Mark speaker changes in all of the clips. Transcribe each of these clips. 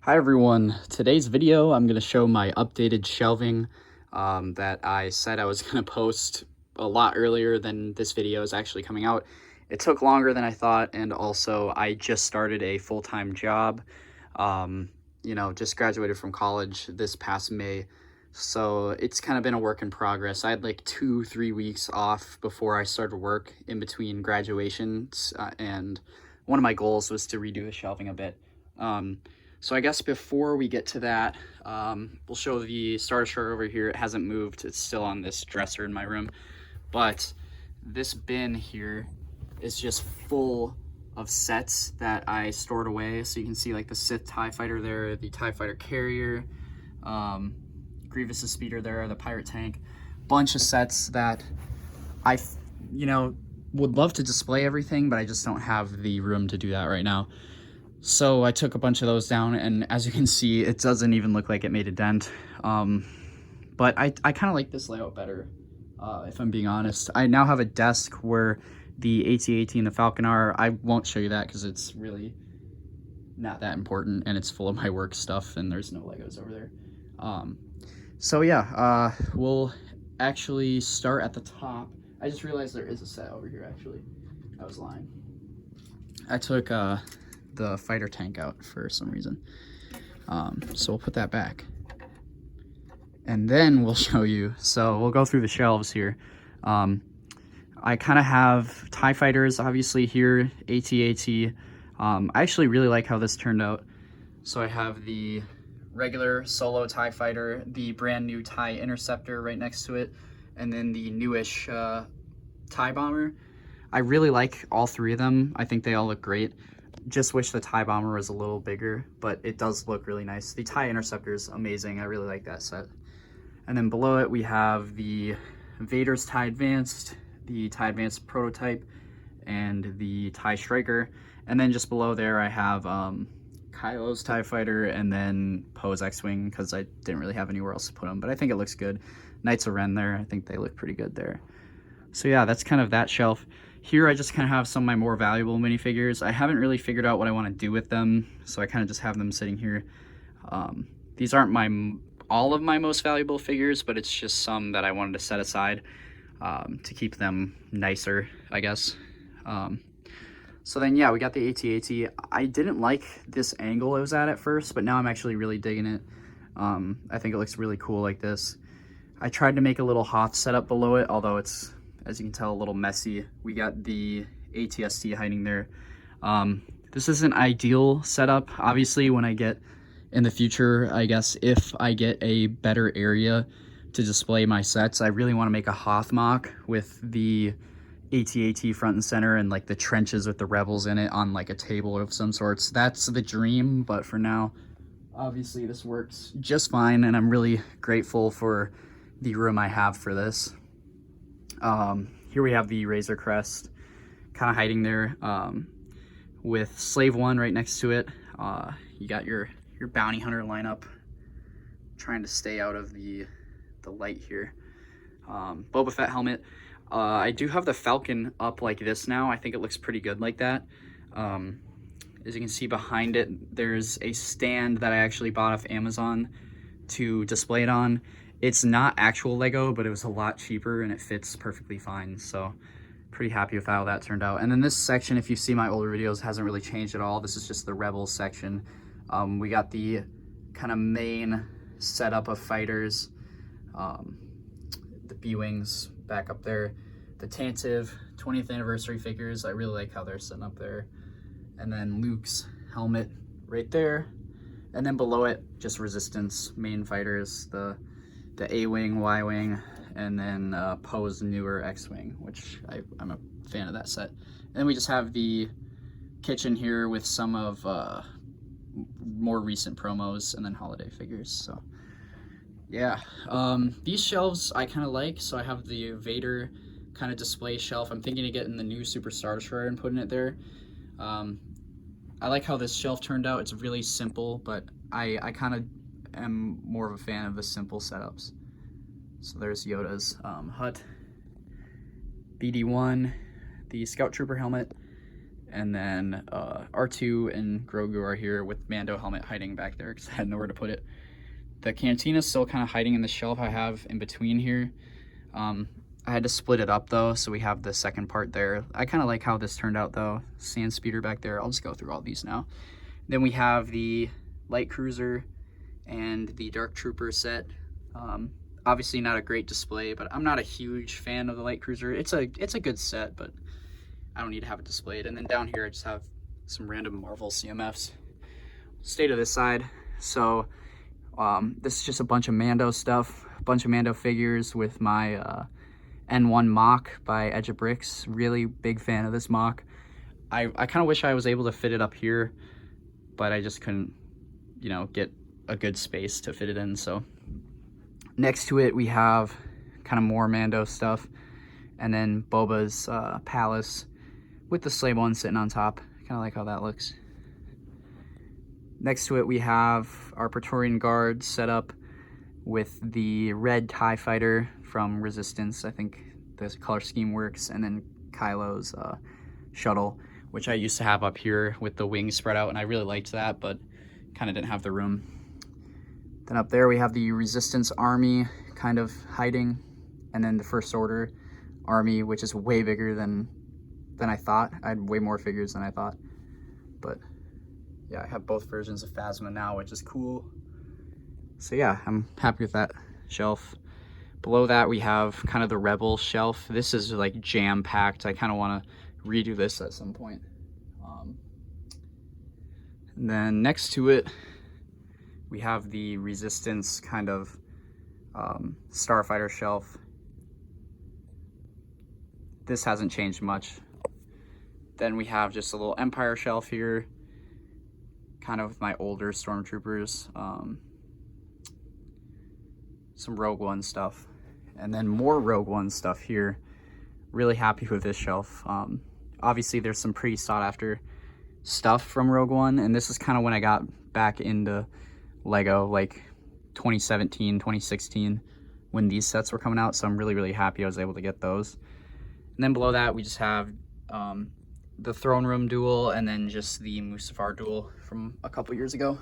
Speaker 1: Hi everyone, today's video I'm going to show my updated shelving that I said I was going to post a lot earlier than this video is actually coming out. It took longer than I thought, and also I just started a full-time job. Just graduated from college this past May, so it's kind of been a work in progress. I had like 2-3 weeks off before I started work in between graduations, and one of my goals was to redo the shelving a bit. So I guess before we get to that, we'll show the starter chart over here. It hasn't moved. It's still on this dresser in my room. But this bin here is just full of sets that I stored away. So you can see like the Sith TIE Fighter there, the TIE Fighter Carrier, Grievous's Speeder there, the Pirate Tank. Bunch of sets that I, would love to display everything, but I just don't have the room to do that right now. So I took a bunch of those down, and as you can see, it doesn't even look like it made a dent. But I kind of like this layout better, if I'm being honest. I now have a desk where the AT-AT and the Falcon are. I won't show you that because it's really not that important, and it's full of my work stuff, and there's no Legos over there. So yeah, we'll actually start at the top. I just realized there is a set over here, actually. I was lying. I took the fighter tank out for some reason. So we'll put that back. And then we'll show you. So we'll go through the shelves here. I kind of have TIE Fighters, obviously, here, AT-AT. I actually really like how this turned out. So I have the regular solo TIE Fighter, the brand new TIE Interceptor right next to it, and then the newish TIE Bomber. I really like all three of them. I think they all look great. Just wish the TIE Bomber was a little bigger, but it does look really nice. The TIE Interceptor is amazing. I really like that set. And then below it, we have the Vader's TIE Advanced, the TIE Advanced Prototype, and the TIE Striker. And then just below there, I have Kylo's TIE Fighter, and then Poe's X-Wing, because I didn't really have anywhere else to put them, but I think it looks good. Knights of Ren there, I think they look pretty good there. So yeah, that's kind of that shelf. Here I just kind of have some of my more valuable minifigures. I haven't really figured out what I want to do with them, so I kind of just have them sitting here. These aren't all of my most valuable figures, but it's just some that I wanted to set aside to keep them nicer, I guess. So then, yeah, we got the AT-AT. I didn't like this angle it was at first, but now I'm actually really digging it. I think it looks really cool like this. I tried to make a little Hoth setup below it, although it's, as you can tell, a little messy. We got the AT-ST hiding there. This is an ideal setup. Obviously, when I get in the future, I guess, if I get a better area to display my sets, I really want to make a Hoth mock with the AT-AT front and center and like the trenches with the rebels in it on like a table of some sorts. That's the dream, but for now, obviously this works just fine, and I'm really grateful for the room I have for this. Here we have the Razor Crest kind of hiding there, with Slave One right next to it. You got your bounty hunter lineup, trying to stay out of the light here. Boba Fett helmet. I do have the Falcon up like this now. I think it looks pretty good like that. As you can see behind it, there's a stand that I actually bought off Amazon to display it on. It's not actual Lego, but it was a lot cheaper and it fits perfectly fine. So pretty happy with how that turned out. And then this section, if you see my older videos, hasn't really changed at all. This is just the Rebels section. We got the kind of main setup of fighters, the B-Wings back up there, the Tantive 20th anniversary figures. I really like how they're sitting up there. And then Luke's helmet right there. And then below it, just Resistance main fighters, the A-Wing, Y-Wing, and then Poe's newer X-Wing, which I'm a fan of that set. And then we just have the kitchen here with some of more recent promos and then holiday figures. So yeah, these shelves I kind of like. So I have the Vader kind of display shelf. I'm thinking of getting the new Super Star Destroyer and putting it there. I like how this shelf turned out. It's really simple, but I kind of am more of a fan of the simple setups. So there's Yoda's Hutt, BD1, the Scout Trooper helmet, And then R2 and Grogu are here with Mando helmet hiding back there because I had nowhere to put it. The Cantina's still kind of hiding in the shelf I have in between here. I had to split it up though, so we have the second part there. I kind of like how this turned out though. Sand speeder back there. I'll just go through all these now. Then we have the light cruiser and the dark trooper set. Obviously not a great display, but I'm not a huge fan of the light cruiser. It's a good set, but I don't need to have it displayed. And then down here I just have some random Marvel CMFs. Stay to this side. So this is just a bunch of Mando stuff, a bunch of Mando figures with my N1 mock by Edge of Bricks. Really big fan of this mock. I kind of wish I was able to fit it up here, but I just couldn't, you know, get a good space to fit it in. So next to it we have kind of more Mando stuff, and then Boba's palace with the Slave One sitting on top. Kind of like how that looks. Next to it we have our Praetorian Guard set up with the red TIE fighter from Resistance. I think the color scheme works. And then Kylo's shuttle, which I used to have up here with the wings spread out, and I really liked that, but kind of didn't have the room. Then up there we have the Resistance army kind of hiding, and then the First Order army, which is way bigger than I thought. I had way more figures than I thought, but yeah, I have both versions of Phasma now, which is cool. So yeah, I'm happy with that shelf. Below that we have kind of the Rebel shelf. This is like jam-packed. I kind of want to redo this at some point. And then next to it we have the Resistance kind of Starfighter shelf. This hasn't changed much. Then we have just a little Empire shelf here, kind of with my older Stormtroopers, some Rogue One stuff, and then more Rogue One stuff here. Really happy with this shelf. Obviously there's some pretty sought after stuff from Rogue One, and this is kind of when I got back into Lego, like 2017, 2016, when these sets were coming out, so I'm really happy I was able to get those. And then below that we just have the Throne Room duel, and then just the Mustafar duel from a couple years ago.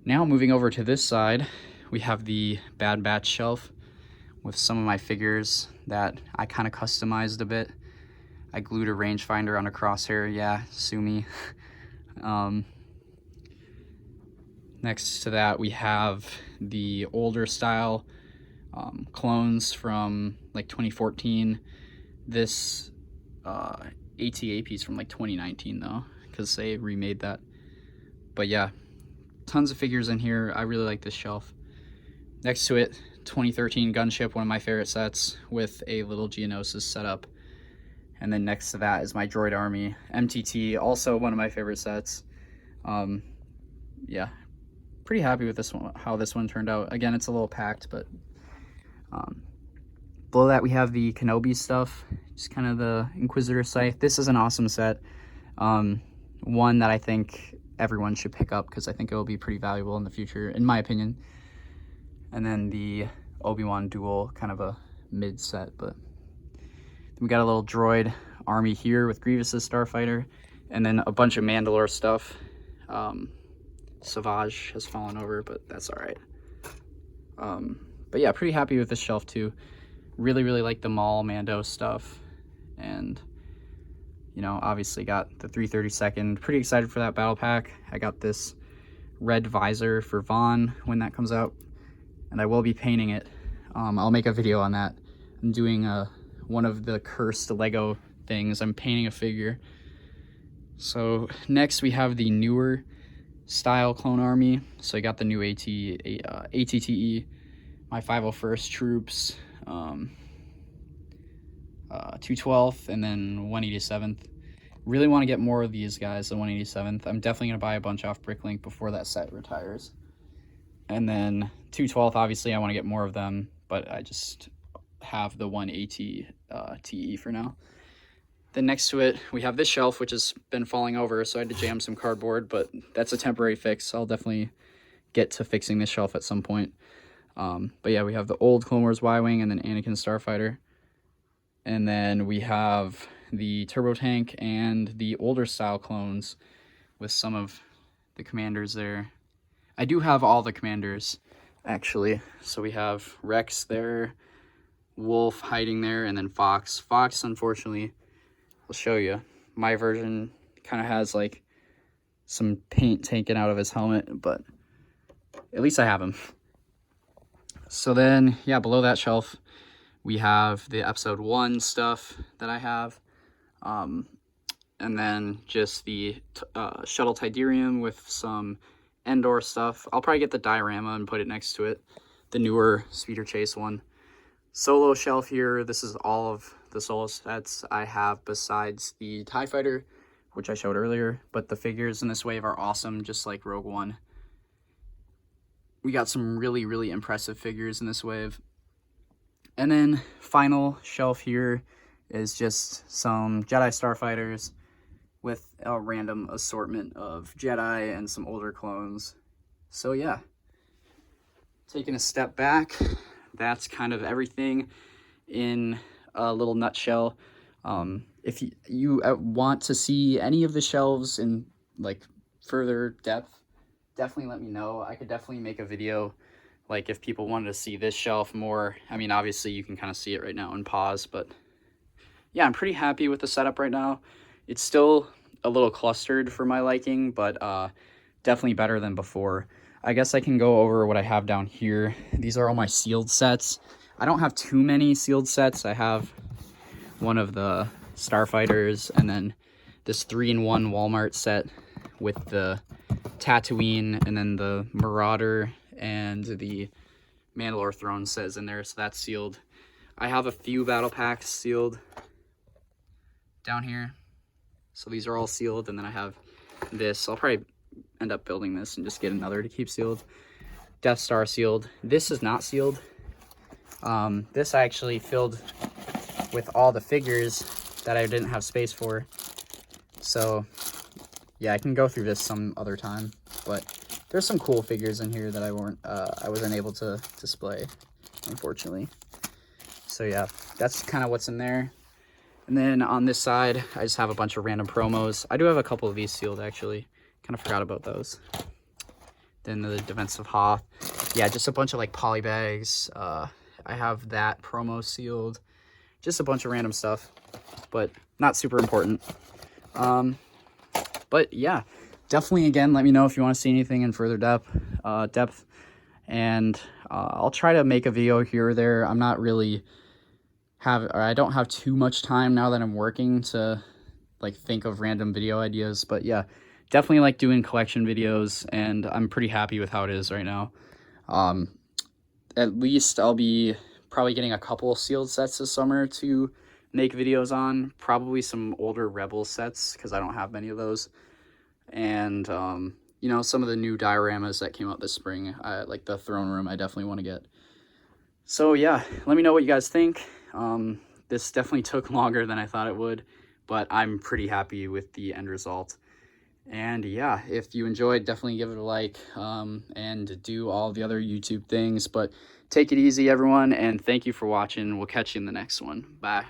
Speaker 1: Now moving over to this side, we have the Bad Batch shelf with some of my figures that I kind of customized a bit. I glued a rangefinder on a crosshair, yeah, sue me. Next to that we have the older style clones from like 2014. This ATA piece from like 2019 though, because they remade that. But yeah, tons of figures in here. I really like this shelf. Next to it, 2013 Gunship, one of my favorite sets with a little Geonosis setup. And then next to that is my Droid Army MTT, also one of my favorite sets. Yeah, pretty happy with this one, how this one turned out. Again, it's a little packed, but below that we have the Kenobi stuff, just kind of the Inquisitor scythe. This is an awesome set, one that I think everyone should pick up because I think it will be pretty valuable in the future, in my opinion. And then the Obi-Wan duel, kind of a mid set, but then we got a little droid army here with Grievous's Starfighter, and then a bunch of Mandalore stuff. Savage has fallen over, but that's all right. But yeah, pretty happy with this shelf too. Really like the Maul Mando stuff, and you know, obviously got the 332nd. Pretty excited for that battle pack. I got this red visor for Vaughn when that comes out, and I will be painting it. I'll make a video on that. I'm doing one of the cursed Lego things. I'm painting a figure. So next we have the newer style clone army. So I got the new ATTE, my 501st troops, 212th, and then 187th. Really want to get more of these guys, the 187th. I'm definitely going to buy a bunch off Bricklink before that set retires. And then 212th, obviously I want to get more of them, but I just have the 1AT TE for now. Then next to it, we have this shelf, which has been falling over, so I had to jam some cardboard, but that's a temporary fix. I'll definitely get to fixing this shelf at some point. But yeah, we have the old Clone Wars Y-Wing and then Anakin Starfighter. And then we have the turbo tank and the older style clones with some of the commanders there. I do have all the commanders, actually. So we have Rex there, Wolf hiding there, and then Fox. Fox, unfortunately, I'll show you. My version kind of has like some paint taken out of his helmet, but at least I have him. So then, yeah, below that shelf, we have the episode 1 stuff that I have. And then just the shuttle Tidarium with some Endor stuff. I'll probably get the diorama and put it next to it. The newer Speeder Chase one. Solo shelf here. This is all of the solo sets I have besides the TIE Fighter, which I showed earlier. But the figures in this wave are awesome, just like Rogue One. We got some really, really impressive figures in this wave. And then final shelf here is just some Jedi Starfighters with a random assortment of Jedi and some older clones. So yeah, taking a step back, that's kind of everything in a little nutshell. If you want to see any of the shelves in like further depth, definitely let me know. I could definitely make a video, like if people wanted to see this shelf more. I mean, obviously you can kind of see it right now and pause, but yeah, I'm pretty happy with the setup right now. It's still a little clustered for my liking, but definitely better than before. I guess I can go over what I have down here. These are all my sealed sets. I don't have too many sealed sets. I have one of the Starfighters and then this 3-in-1 Walmart set with the Tatooine and then the Marauder and the Mandalore throne says in there, so that's sealed. I have a few battle packs sealed down here, so these are all sealed, and then I have this. I'll probably end up building this and just get another to keep sealed. Death Star sealed. This is not sealed. This I actually filled with all the figures that I didn't have space for, so yeah, I can go through this some other time, but there's some cool figures in here that I wasn't able to display, unfortunately. So yeah, that's kind of what's in there. And then on this side, I just have a bunch of random promos. I do have a couple of these sealed, actually. Kind of forgot about those. Then the Defensive Hoth. Yeah, just a bunch of like poly bags. I have that promo sealed. Just a bunch of random stuff, but not super important. But yeah, definitely, again, let me know if you want to see anything in further depth. And I'll try to make a video here or there. I'm not really I don't have too much time now that I'm working to like think of random video ideas, but yeah, definitely like doing collection videos, and I'm pretty happy with how it is right now. At least I'll be probably getting a couple sealed sets this summer to make videos on, probably some older Rebel sets because I don't have many of those, and you know, some of the new dioramas that came out this spring, like the throne room, I definitely want to get. So yeah, let me know what you guys think. This definitely took longer than I thought it would, but I'm pretty happy with the end result. And yeah, if you enjoyed, definitely give it a like, and do all the other YouTube things. But take it easy, everyone, and thank you for watching. We'll catch you in the next one. Bye.